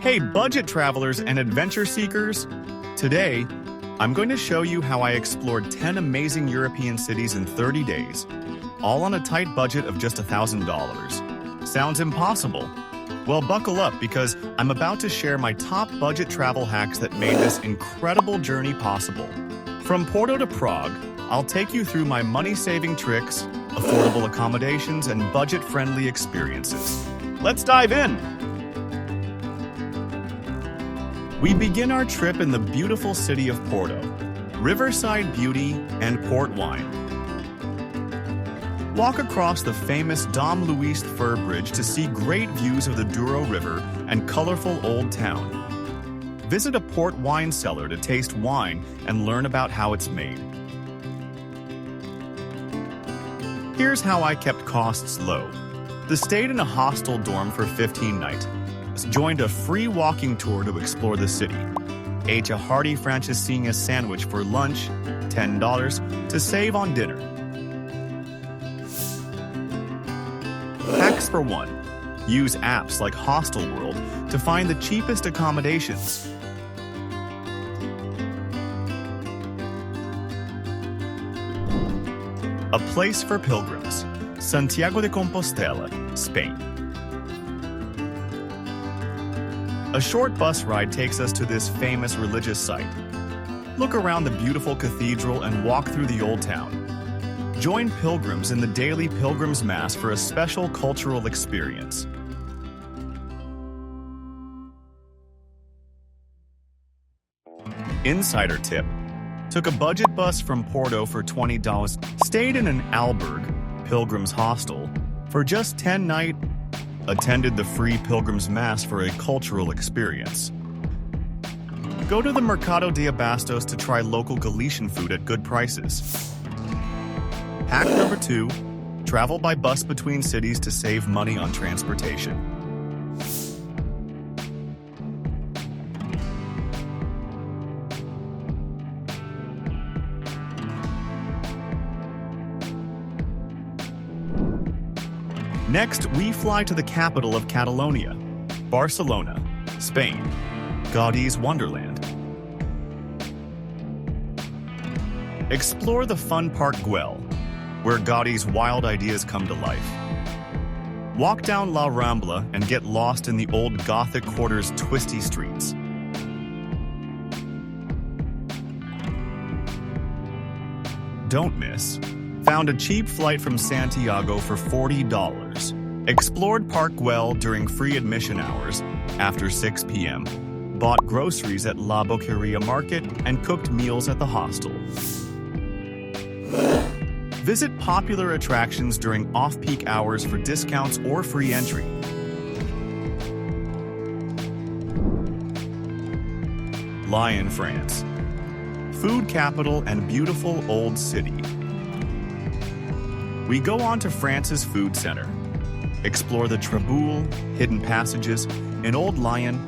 Hey, budget travelers and adventure seekers! Today, I'm going to show you how I explored 10 amazing European cities in 30 days, all on a tight budget of just $1,000. Sounds impossible? Well, buckle up because I'm about to share my top budget travel hacks that made this incredible journey possible. From Porto to Prague, I'll take you through my money-saving tricks, affordable accommodations, and budget-friendly experiences. Let's dive in! We begin our trip in the beautiful city of Porto, Riverside beauty and port wine. Walk across the famous Dom Luis Fur Bridge to see great views of the Douro River and colorful old town. Visit a port wine cellar to taste wine and learn about how it's made. Here's how I kept costs low. Stayed in a hostel dorm for 15 nights. Joined a free walking tour to explore the city. Ate a hearty francesinha sandwich for lunch, $10 to save on dinner. Hacks for 1. Use apps like Hostel World to find the cheapest accommodations. A place for pilgrims, Santiago de Compostela, Spain. A short bus ride takes us to this famous religious site. Look around the beautiful cathedral and walk through the old town. Join pilgrims in the daily Pilgrims Mass for a special cultural experience. Insider tip. Took a budget bus from Porto for $20. Stayed in an albergue, Pilgrims hostel, for just 10 nights. Attended the free Pilgrims Mass for a cultural experience. Go to the Mercado de Abastos to try local Galician food at good prices. Hack number 2. Travel by bus between cities to save money on transportation. Next, we fly to the capital of Catalonia, Barcelona, Spain, Gaudí's Wonderland. Explore the fun Park Güell, where Gaudí's wild ideas come to life. Walk down La Rambla and get lost in the old Gothic quarter's twisty streets. Don't miss. Found a cheap flight from Santiago for $40. Explored Park Güell during free admission hours after 6 p.m. Bought groceries at La Boqueria Market and cooked meals at the hostel. Visit popular attractions during off-peak hours for discounts or free entry. Lyon, France. Food capital and beautiful old city. We go on to France's food center, explore the Traboules, hidden passages in Old Lyon,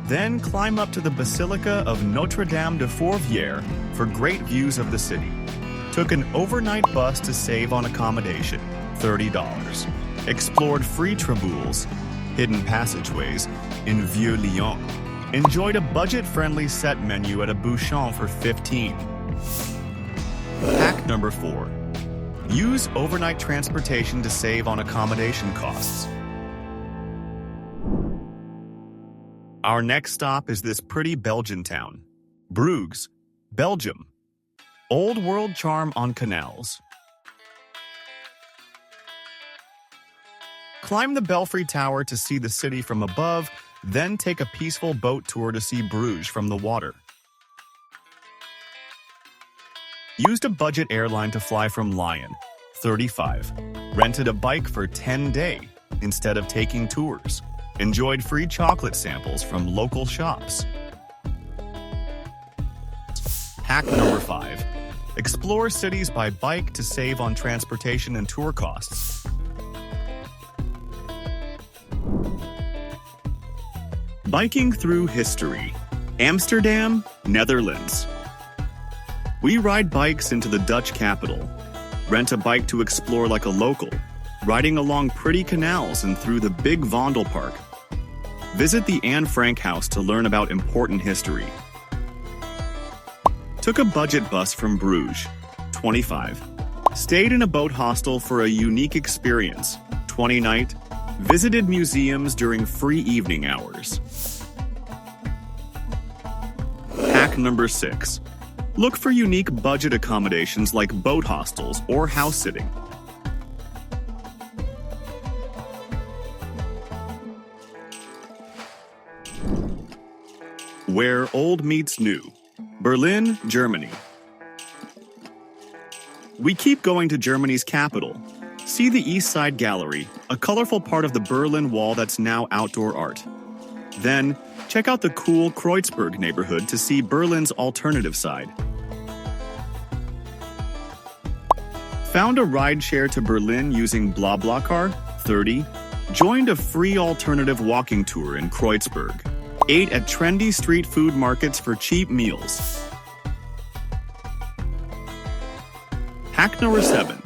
then climb up to the Basilica of Notre-Dame de Fourvière for great views of the city. Took an overnight bus to save on accommodation, $30. Explored free Traboules, hidden passageways in Vieux-Lyon. Enjoyed a budget-friendly set menu at a Bouchon for $15. Hack number 4. Use overnight transportation to save on accommodation costs. Our next stop is this pretty Belgian town, Bruges, Belgium. Old world charm on Canals. Climb the Belfry Tower to see the city from above, then take a peaceful boat tour to see Bruges from the water. Used a budget airline to fly from Lyon, $35. Rented a bike for 10 days instead of taking tours. Enjoyed free chocolate samples from local shops. Hack number 5. Explore cities by bike to save on transportation and tour costs. Biking through history. Amsterdam, Netherlands. We ride bikes into the Dutch capital. Rent a bike to explore like a local, riding along pretty canals and through the big Vondelpark. Visit the Anne Frank House to learn about important history. Took a budget bus from Bruges, 25. Stayed in a boat hostel for a unique experience, 20 night. Visited museums during free evening hours. Hack number 6. Look for unique budget accommodations like boat hostels or house sitting. Where old meets new. Berlin, Germany. We keep going to Germany's capital. See the East Side Gallery, a colorful part of the Berlin Wall that's now outdoor art. Then, check out the cool Kreuzberg neighborhood to see Berlin's alternative side. Found a rideshare to Berlin using BlaBlaCar, 30. Joined a free alternative walking tour in Kreuzberg. Ate at trendy street food markets for cheap meals. Hack number 7.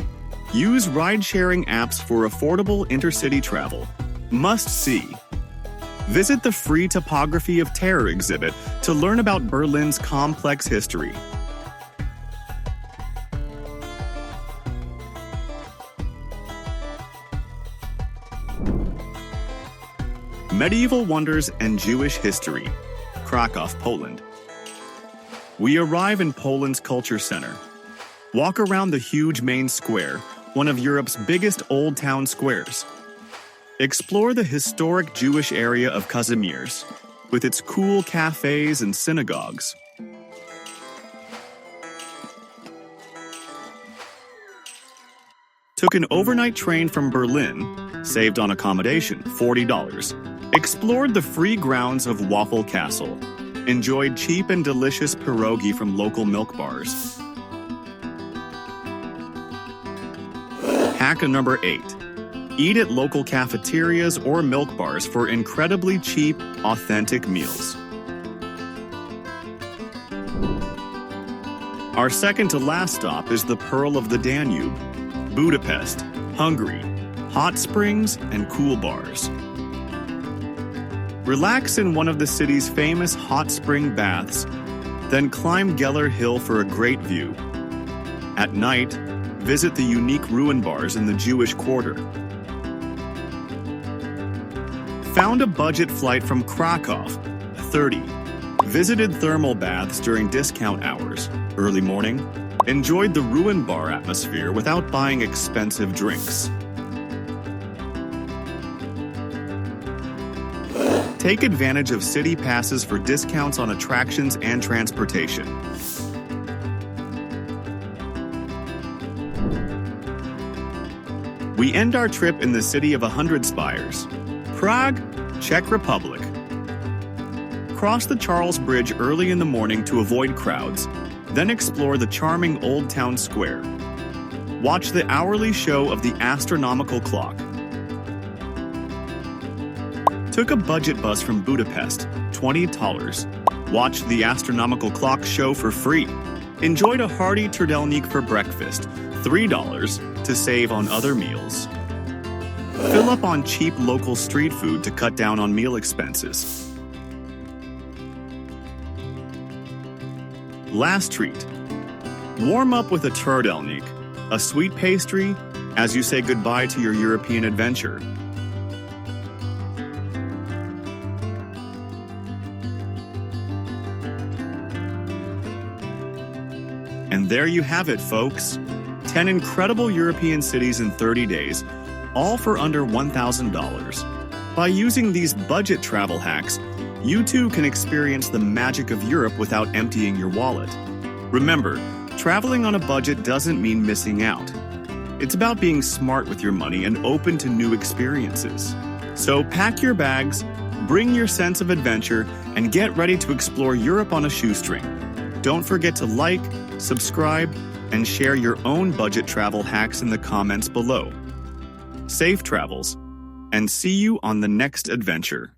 Use ride-sharing apps for affordable intercity travel. Must see. Visit the free Topography of Terror exhibit to learn about Berlin's complex history. Medieval wonders and Jewish history. Krakow, Poland. We arrive in Poland's culture center. Walk around the huge main square, one of Europe's biggest old town squares. Explore the historic Jewish area of Kazimierz, with its cool cafes and synagogues. Took an overnight train from Berlin, saved on accommodation, $40. Explored the free grounds of Waffle Castle. Enjoyed cheap and delicious pierogi from local milk bars. Hack number 8. Eat at local cafeterias or milk bars for incredibly cheap, authentic meals. Our second to last stop is the Pearl of the Danube, Budapest, Hungary, hot springs and cool bars. Relax in one of the city's famous hot spring baths, then climb Geller Hill for a great view. At night, visit the unique ruin bars in the Jewish Quarter. Found a budget flight from Krakow, 30. Visited thermal baths during discount hours, early morning. Enjoyed the ruin bar atmosphere without buying expensive drinks. Take advantage of city passes for discounts on attractions and transportation. We end our trip in the city of 100 Spires, Prague, Czech Republic. Cross the Charles Bridge early in the morning to avoid crowds, then explore the charming Old Town Square. Watch the hourly show of the astronomical clock. Took a budget bus from Budapest, $20. Watched the astronomical clock show for free. Enjoyed a hearty turtelnik for breakfast, $3 to save on other meals. Fill up on cheap local street food to cut down on meal expenses. Last treat. Warm up with a turtelnik, a sweet pastry, as you say goodbye to your European adventure. And there you have it, folks. 10 incredible European cities in 30 days, all for under $1,000. By using these budget travel hacks, you too can experience the magic of Europe without emptying your wallet. Remember, traveling on a budget doesn't mean missing out. It's about being smart with your money and open to new experiences. So pack your bags, bring your sense of adventure, and get ready to explore Europe on a shoestring. Don't forget to like, subscribe, and share your own budget travel hacks in the comments below. Safe travels, and see you on the next adventure.